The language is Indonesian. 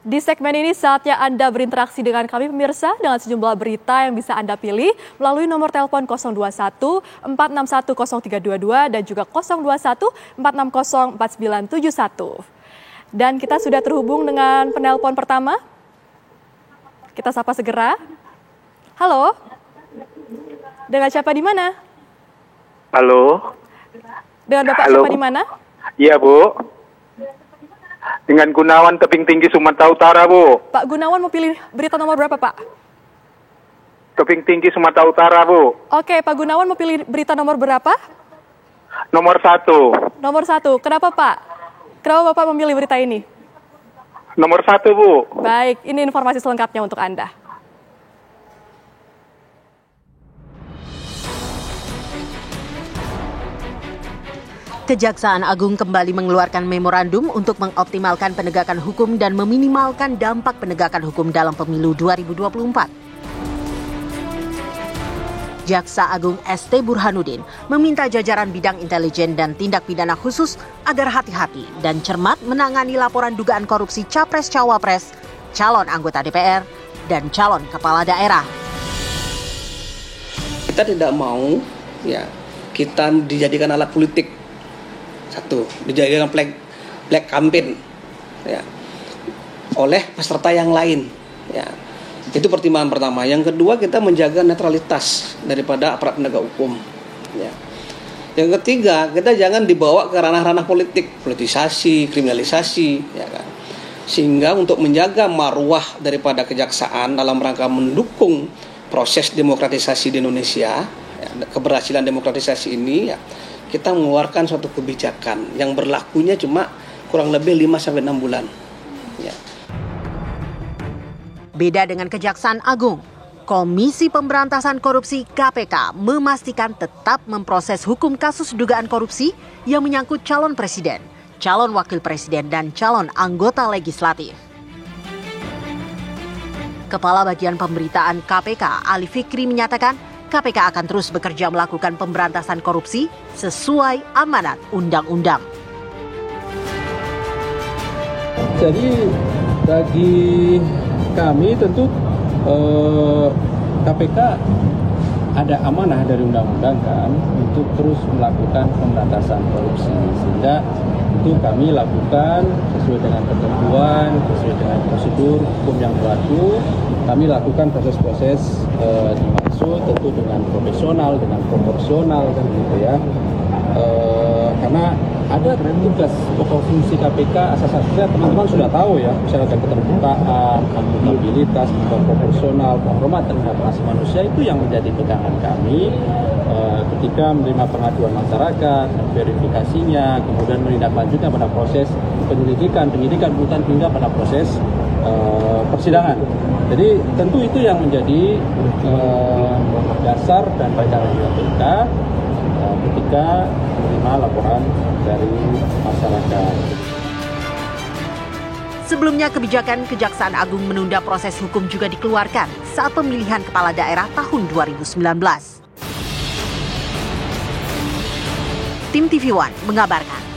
Di segmen ini saatnya Anda berinteraksi dengan kami pemirsa dengan sejumlah berita yang bisa Anda pilih melalui nomor telepon 021 461 0322 dan juga 021 460 4971. Dan kita sudah terhubung dengan penelpon pertama. Kita sapa segera. Halo. Dengan siapa di mana? Halo. Dengan Bapak siapa di mana? Iya, Bu. Dengan Gunawan Tebing Tinggi Sumatera Utara, Bu. Pak Gunawan mau pilih berita nomor berapa, Pak? Tebing Tinggi Sumatera Utara, Bu. Oke, Pak Gunawan mau pilih berita nomor berapa? Nomor 1. Nomor 1. Kenapa, Pak? Kenapa Bapak memilih berita ini? Nomor 1, Bu. Baik, ini informasi selengkapnya untuk Anda. Kejaksaan Agung kembali mengeluarkan memorandum untuk mengoptimalkan penegakan hukum dan meminimalkan dampak penegakan hukum dalam pemilu 2024. Jaksa Agung ST Burhanuddin meminta jajaran bidang intelijen dan tindak pidana khusus agar hati-hati dan cermat menangani laporan dugaan korupsi Capres-Cawapres, calon anggota DPR, dan calon kepala daerah. Kita tidak mau kita dijadikan alat politik. Satu, dijadikan black campaign oleh peserta yang lain. Itu pertimbangan pertama. Yang kedua, kita menjaga netralitas daripada aparat penegak hukum. Yang ketiga, kita jangan dibawa ke ranah-ranah politik, politisasi, kriminalisasi, Sehingga untuk menjaga marwah daripada kejaksaan dalam rangka mendukung proses demokratisasi di Indonesia, keberhasilan demokratisasi ini, kita mengeluarkan suatu kebijakan yang berlakunya cuma kurang lebih 5-6 bulan. Beda dengan Kejaksaan Agung, Komisi Pemberantasan Korupsi KPK memastikan tetap memproses hukum kasus dugaan korupsi yang menyangkut calon presiden, calon wakil presiden, dan calon anggota legislatif. Kepala Bagian Pemberitaan KPK, Ali Fikri, menyatakan KPK akan terus bekerja melakukan pemberantasan korupsi sesuai amanat undang-undang. Jadi bagi kami tentu KPK ada amanah dari undang-undang kan untuk terus melakukan pemberantasan korupsi, sehingga itu kami lakukan sesuai dengan ketentuan, sesuai dengan prosedur hukum yang berlaku. Kami lakukan proses-proses dimaksud tentu dengan profesional, dengan proporsional kan gitu ya. Karena ada tugas pokok fungsi KPK, asas-asasnya teman-teman sudah tahu ya, misalnya ada keterbukaan, akuntabilitas, proporsional, penghormatan terhadap hak asasi manusia, itu yang menjadi pegangan kami ketika menerima pengaduan masyarakat, verifikasinya, kemudian menindaklanjutnya pada proses penyidikan, penuntutan hingga pada proses persidangan. Jadi tentu itu yang menjadi dasar dan pegangan KPK ketika menerima laporan dari masyarakat. Sebelumnya, kebijakan Kejaksaan Agung menunda proses hukum juga dikeluarkan saat pemilihan kepala daerah tahun 2019. Tim TV One mengabarkan.